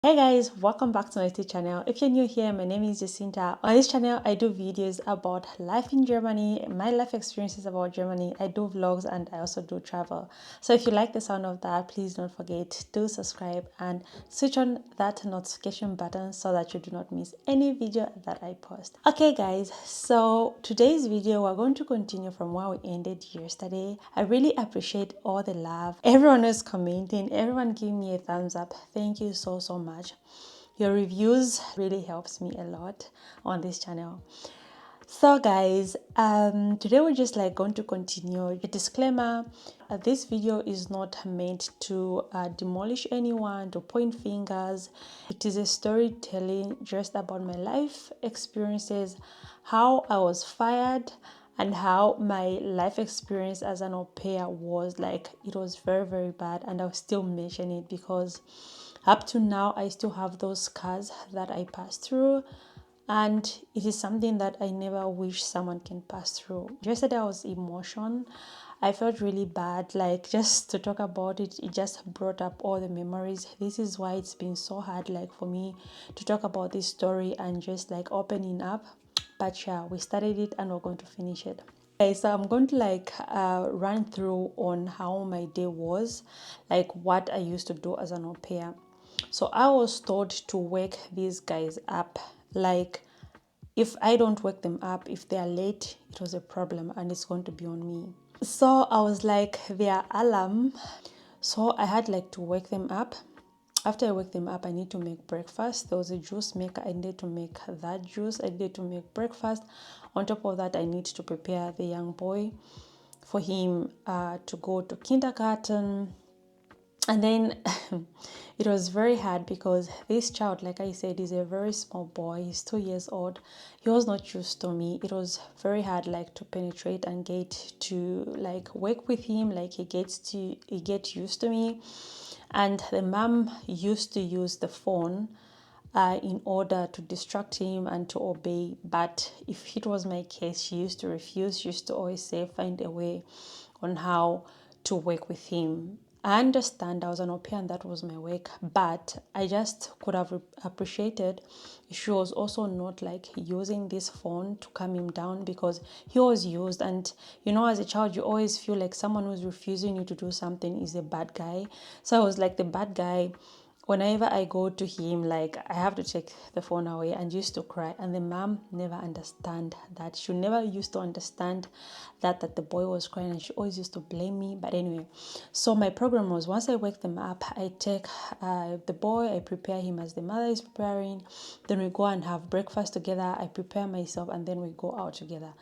Hey guys, welcome back to my YouTube channel. If you're new here, my name is Jacinta. On this channel, I do videos about life in Germany, my life experiences about Germany. I do vlogs and I also do travel. So if you like the sound of that, please don't forget to subscribe and switch on that notification button so that you do not miss any video that I post. Okay guys, so today's video, we're going to continue from where we ended yesterday. I really appreciate all the love. Everyone is commenting, everyone give me a thumbs up. Thank you so much. Your reviews really helps me a lot on this channel. So guys, today we're just going to continue. A disclaimer, this video is not meant to demolish anyone, to point fingers. It is a storytelling just about my life experiences, how I was fired, and how my life experience as an au pair was. It was very bad, and I'll still mention it because up to now I still have those scars that I passed through, and it is something that I never wish someone can pass through. Yesterday I was emotional. I felt really bad. Just to talk about it, it just brought up all the memories. This is why it's been so hard for me to talk about this story and just opening up. But yeah, we started it and we're going to finish it. Okay, so I'm going to run through on how my day was, what I used to do as an au pair. So I was told to wake these guys up. If I don't wake them up, if they are late, it was a problem and it's going to be on me. So I was their alarm. So I had to wake them up. After I wake them up, I need to make breakfast. There was a juice maker. I needed to make that juice. I needed to make breakfast. On top of that, I need to prepare the young boy for him to go to kindergarten. And then it was very hard because this child, like I said, is a very small boy. He's 2 years old. He was not used to me. It was very hard to penetrate and get to work with him. He gets used to me. And the mom used to use the phone in order to distract him and to obey. But if it was my case, she used to refuse. She used to always say, find a way on how to work with him. I understand I was an au pair and that was my work, but I just could have appreciated if she was also not using this phone to calm him down, because he was used. And as a child, you always feel like someone who's refusing you to do something is a bad guy. So I was the bad guy. Whenever I go to him, I have to take the phone away, and used to cry. And the mom never understand that. She never used to understand that the boy was crying, and she always used to blame me. But anyway, so my program was, once I wake them up, I take the boy, I prepare him as the mother is preparing. Then we go and have breakfast together. I prepare myself, and then we go out together.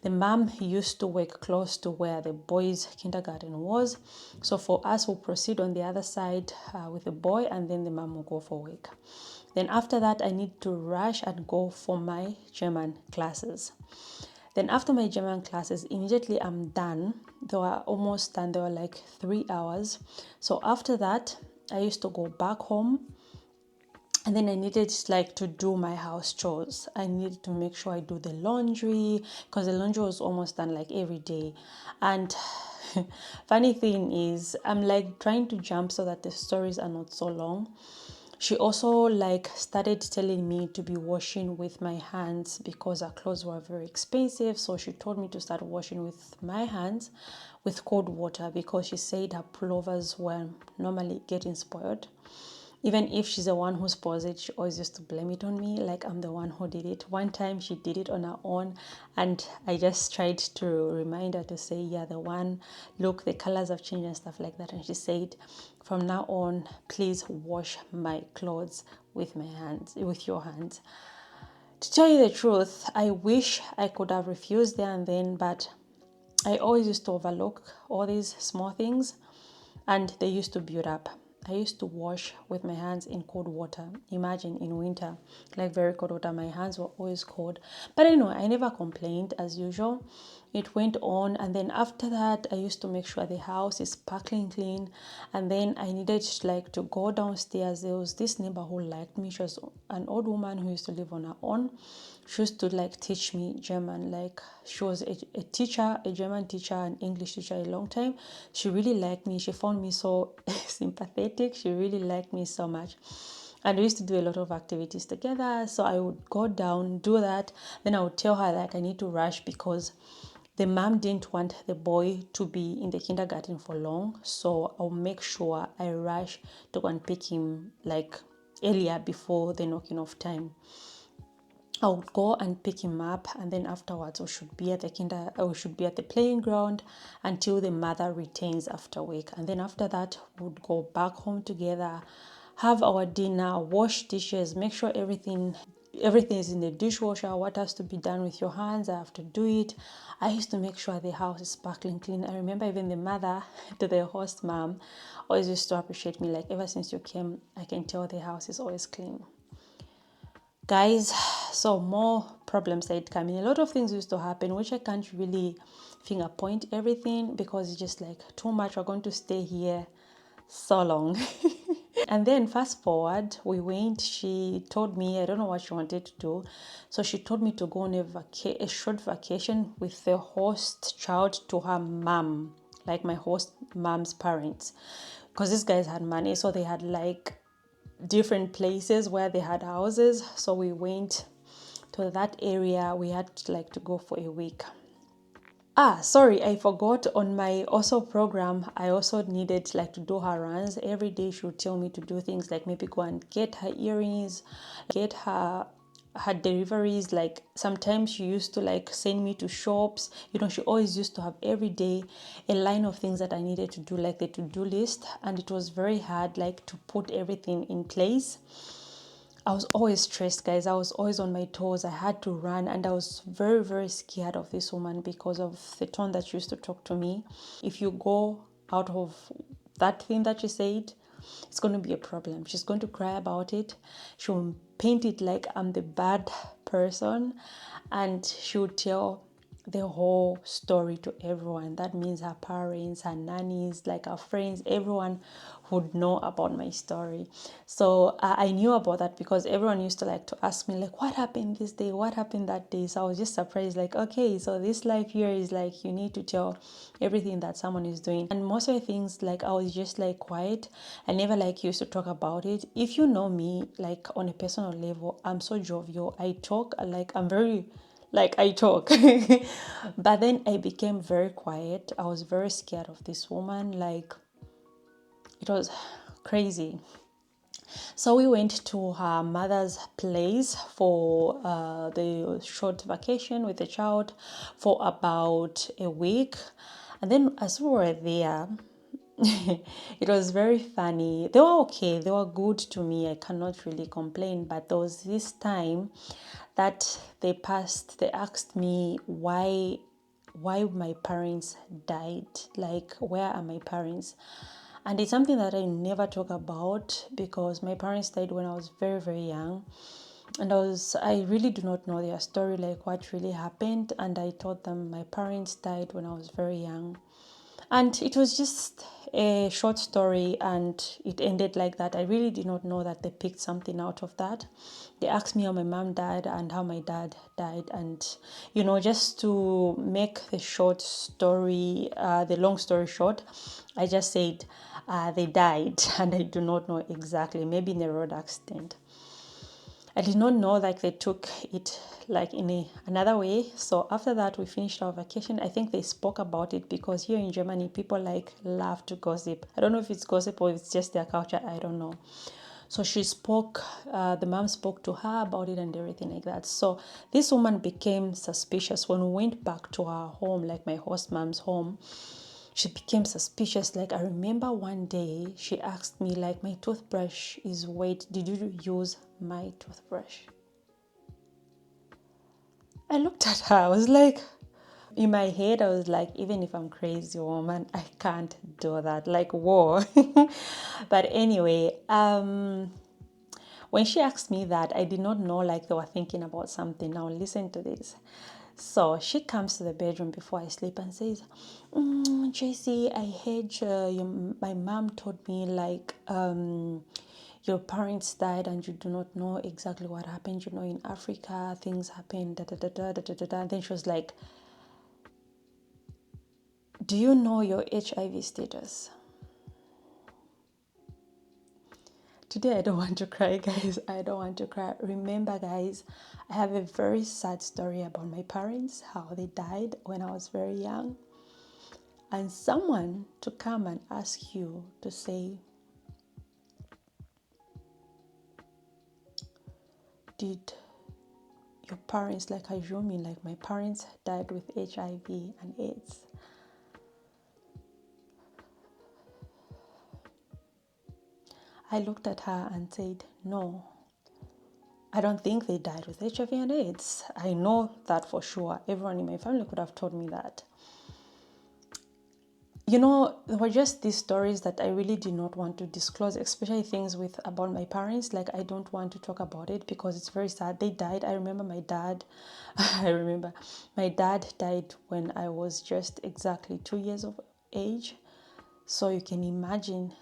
The mom used to work close to where the boys' kindergarten was. So for us, we'll proceed on the other side with the boy, and then the mom will go for work. Then after that, I need to rush and go for my German classes. Then after my German classes, immediately I'm done. They were almost done. They were 3 hours. So after that, I used to go back home. And then I needed to do my house chores. I needed to make sure I do the laundry, because the laundry was almost done every day. And funny thing is, I'm trying to jump so that the stories are not so long. She also started telling me to be washing with my hands because her clothes were very expensive. So she told me to start washing with my hands with cold water, because she said her pullovers were normally getting spoiled. Even if she's the one who spoils it, she always used to blame it on me, I'm the one who did it. One time she did it on her own, and I just tried to remind her to say, yeah, the one, look, the colors have changed and stuff like that. And she said, from now on, please wash my clothes with my hands, with your hands. To tell you the truth, I wish I could have refused there and then, but I always used to overlook all these small things, and they used to build up. I used to wash with my hands in cold water. Imagine in winter, very cold water, my hands were always cold. But anyway, I never complained as usual. It went on, and then after that, I used to make sure the house is sparkling clean. And then I needed to go downstairs. There was this neighbor who liked me. She was an old woman who used to live on her own. She used to teach me German. She was a teacher, a German teacher, an English teacher a long time. She really liked me. She found me so sympathetic. She really liked me so much. And we used to do a lot of activities together. So I would go down, do that. Then I would tell her like I need to rush because the mom didn't want the boy to be in the kindergarten for long. So I'll make sure I rush to go and pick him like earlier before the knocking off time. I would go and pick him up, and then afterwards we should be at the playing ground until the mother returns after work. And then after that, we would go back home together, have our dinner, wash dishes, make sure everything is in the dishwasher. What has to be done with your hands, I have to do it. I used to make sure the house is sparkling clean. I remember even the mother to the host mom always used to appreciate me, like, ever since you came, I can tell the house is always clean. Guys, so more problems started coming. A lot of things used to happen, which I can't really finger point everything because it's just like too much. We're going to stay here so long. And then fast forward, we went, she told me, I don't know what she wanted to do. So she told me to go on a short vacation with the host child to her mom, like my host mom's parents. Because these guys had money, so they had like different places where they had houses. So we went to that area. We had to go for a week. Sorry, I forgot, on my also program, I also needed to do her runs. Every day she would tell me to do things like maybe go and get her earrings, get her deliveries. Like sometimes she used to send me to shops. She always used to have every day a line of things that I needed to do, like the to-do list, and it was very hard to put everything in place. I was always stressed, guys. I was always on my toes. I had to run, and I was very, very scared of this woman because of the tone that she used to talk to me. If you go out of that thing that she said, it's going to be a problem. She's going to cry about it. She'll paint it like I'm the bad person, and she'll tell the whole story to everyone. That means her parents, her nannies, her friends, everyone would know about my story. So I knew about that because everyone used to ask me what happened this day, what happened that day. So I was just surprised, okay, so this life here is you need to tell everything that someone is doing. And most of the things I was just quiet. I never used to talk about it. If you know me on a personal level, I'm so jovial. I talk I'm very I talk. But then I became very quiet. I was very scared of this woman. It was crazy. So we went to her mother's place for the short vacation with the child for about a week. And then as we were there, it was very funny. They were okay. They were good to me. I cannot really complain. But there was this time that they asked me why my parents died. Where are my parents? And it's something that I never talk about because my parents died when I was very, very young. And I really do not know their story, what really happened. And I told them my parents died when I was very young. And it was just a short story, and it ended like that. I really did not know that they picked something out of that. They asked me how my mom died and how my dad died. And, just to make the long story short, I just said they died, and I do not know exactly, maybe in a road accident. I did not know they took it in another way. So after that, we finished our vacation. I think they spoke about it because here in Germany, people love to gossip. I don't know if it's gossip or it's just their culture. I don't know. So the mom spoke to her about it and everything like that. So this woman became suspicious when we went back to her home, my host mom's home. She became suspicious. I remember one day she asked me, my toothbrush is wet. Did you use my toothbrush? I looked at her. I was in my head, I was even if I'm crazy woman, I can't do that. Whoa. But anyway, when she asked me that, I did not know they were thinking about something. Now listen to this. So she comes to the bedroom before I sleep and says, Tracy, I heard my mom told me your parents died and you do not know exactly what happened. In Africa, things happen, da da da da da da da. And then she was like, do you know your HIV status? Today I don't want to cry, guys. I don't want to cry. Remember, guys, I have a very sad story about my parents, how they died when I was very young. And someone to come and ask you to say, did your parents, like assuming like my parents died with HIV and AIDS? I looked at her and said, no, I don't think they died with HIV and AIDS. I know that for sure. Everyone in my family could have told me that. You know, there were just these stories that I really did not want to disclose, especially things with about my parents. Like, I don't want to talk about it because it's very sad. They died. I remember my dad died when I was just exactly 2 years of age. So you can imagine,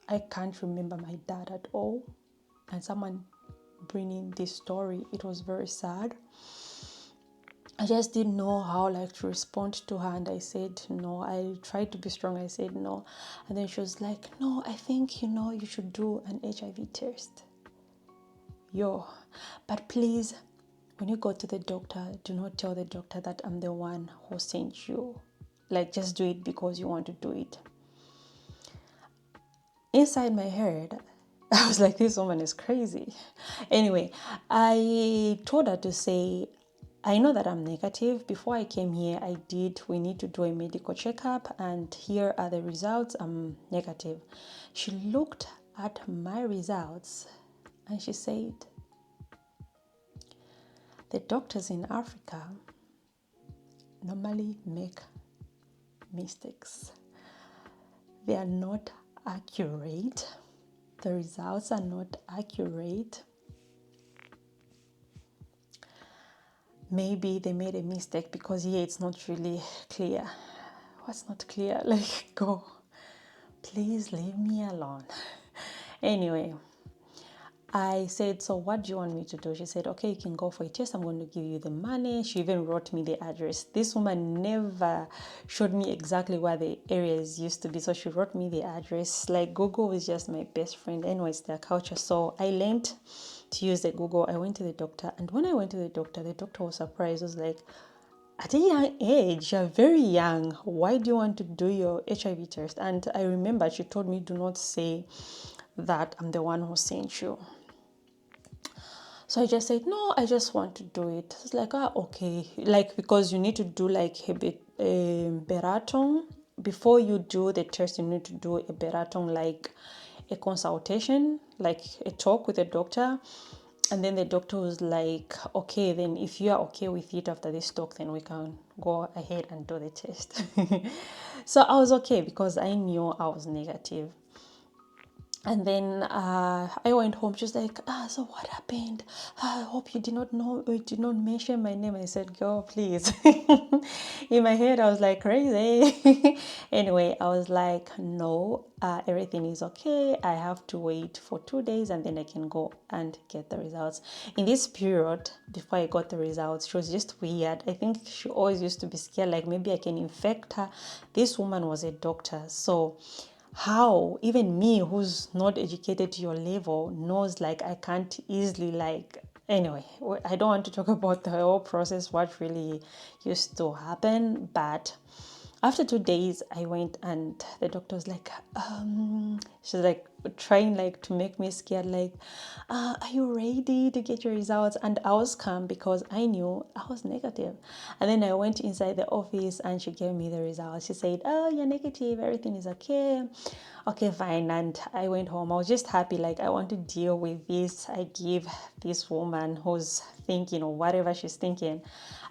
I can't remember my dad at all. And someone bringing this story, it was very sad. I just didn't know how like to respond to her, and I said no. I tried to be strong. I said no, and then she was like, no, I think you should do an HIV test. But please, when you go to the doctor, do not tell the doctor that I'm the one who sent you. Like, just do it because you want to do it. Inside my head, I was like, this woman is crazy. Anyway, I told her to say, I know that I'm negative. Before I came here, we need to do a medical checkup, and here are the results. I'm negative. She looked at my results and she said, the doctors in Africa normally make mistakes. They are not accurate. The results are not accurate. Maybe they made a mistake because it's not really clear. What's not clear? Like, go. Please leave me alone. Anyway, I said, so what do you want me to do? She said, okay, you can go for a test. I'm going to give you the money. She even wrote me the address. This woman never showed me exactly where the areas used to be. So she wrote me the address. Like, Google is just my best friend. Anyway, it's their culture. So I learned to use the Google. I went to the doctor. And when I went to the doctor was surprised. He was like, at a young age, you're very young. Why do you want to do your HIV test? And I remember she told me, do not say that I'm the one who sent you. So I just said, no, I just want to do it. It's like, okay. Like, because you need to do like a beraton. Before you do the test, you need to do a beraton, like a consultation, like a talk with a doctor. And then the doctor was like, okay, then if you are okay with it after this talk, then we can go ahead and do the test. So I was okay because I knew I was negative. And then I went home. She was like, so what happened? I hope you did not mention my name. I said, girl, please. In my head, I was like, crazy. Anyway, I was like, no, everything is okay. I have to wait for 2 days and then I can go and get the results. In this period, before I got the results, she was just weird. I think she always used to be scared, like maybe I can infect her. This woman was a doctor. So how even me, who's not educated to your level, knows like I can't easily, like, anyway, I don't want to talk about the whole process, what really used to happen. But after 2 days, I went and the doctor was like, she's like trying like to make me scared, like, are you ready to get your results? And I was calm because I knew I was negative. And then I went inside the office and she gave me the results. She said, oh, you're negative, everything is okay. Okay, fine. And I went home. I was just happy, like I want to deal with this. I give this woman who's thinking or whatever she's thinking,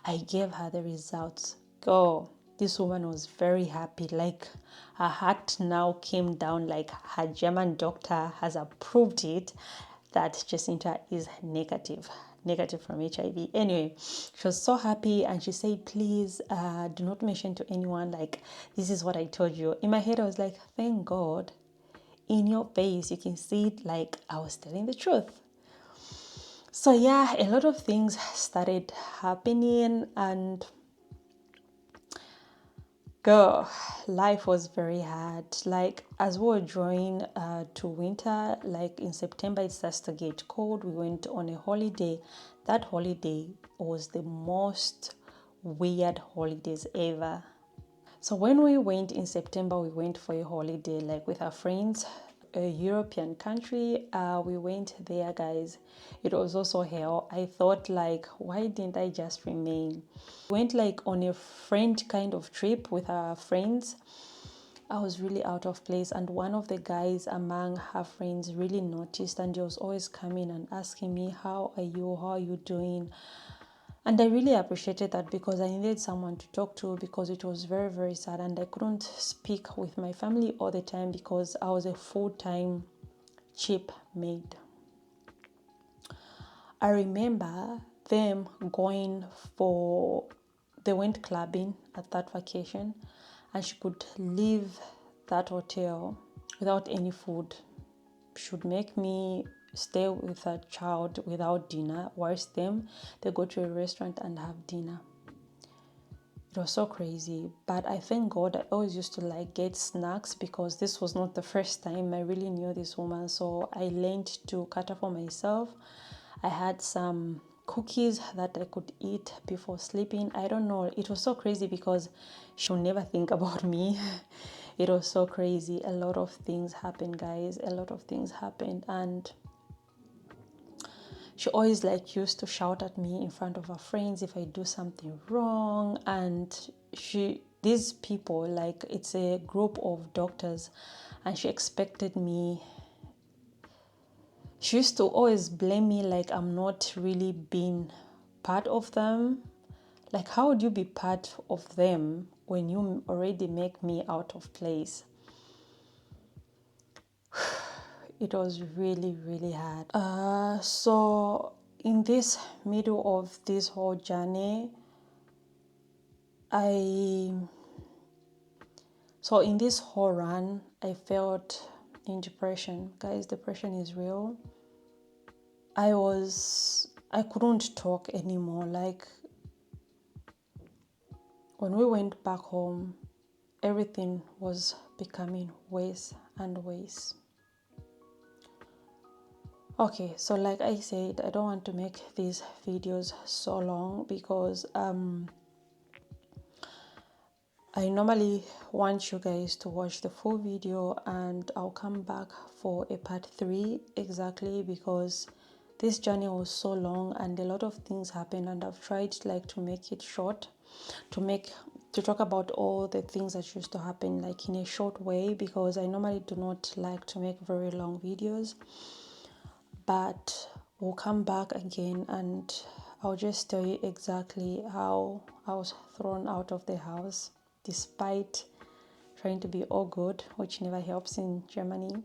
I gave her the results. Go. This woman was very happy, like her heart now came down, like her German doctor has approved it that Jacinta is negative from HIV. Anyway, she was so happy and she said, please do not mention to anyone, like this is what I told you. In my head, I was like, thank God, in your face you can see it, like I was telling the truth. So yeah, a lot of things started happening, and Girl, life was very hard. Like as we were drawing to winter, like in September it starts to get cold. We went on a holiday. That holiday was the most weird holidays ever. So when we went in September, we went for a holiday like with our friends, a European country. We went there, guys. It was also hell. I thought like, why didn't I just remain? We went like on a friend kind of trip with our friends. I was really out of place, and one of the guys among her friends really noticed, and he was always coming and asking me, how are you? How are you doing? And I really appreciated that because I needed someone to talk to, because it was very, very sad, and I couldn't speak with my family all the time because I was a full-time cheap maid. I remember them they went clubbing at that vacation, and she could leave that hotel without any food. She would make me stay with her child without dinner, whilst they go to a restaurant and have dinner. It was so crazy, but I thank God I always used to like get snacks because this was not the first time I really knew this woman. So I learned to cater for myself. I had some cookies that I could eat before sleeping. I don't know. It was so crazy because she'll never think about me. It was so crazy. A lot of things happened, guys. A lot of things happened, and she always like used to shout at me in front of her friends if I do something wrong. And these people, like it's a group of doctors, and she expected me. She used to always blame me like I'm not really being part of them. Like, how would you be part of them when you already make me out of place? It was really, really hard. So in this middle of this whole journey, in this whole run, I felt in depression. Guys, depression is real. I couldn't talk anymore. Like when we went back home, everything was becoming worse and worse. Okay, so like I said, I don't want to make these videos so long because I normally want you guys to watch the full video, and I'll come back for a part 3 exactly because this journey was so long and a lot of things happened, and I've tried like to make it short, to talk about all the things that used to happen like in a short way, because I normally do not like to make very long videos. But we'll come back again and I'll just tell you exactly how I was thrown out of the house despite trying to be all good, which never helps in Germany.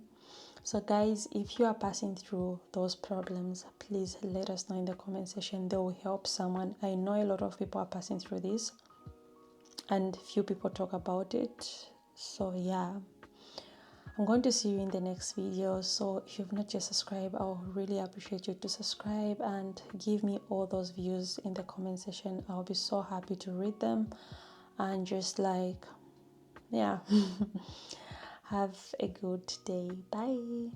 So guys, if you are passing through those problems, please let us know in the comment section. They will help someone. I know a lot of people are passing through this and few people talk about it. So yeah, I'm going to see you in the next video. So if you've not yet subscribed, I'll really appreciate you to subscribe and give me all those views in the comment section. I'll be so happy to read them and just like, yeah. Have a good day. Bye.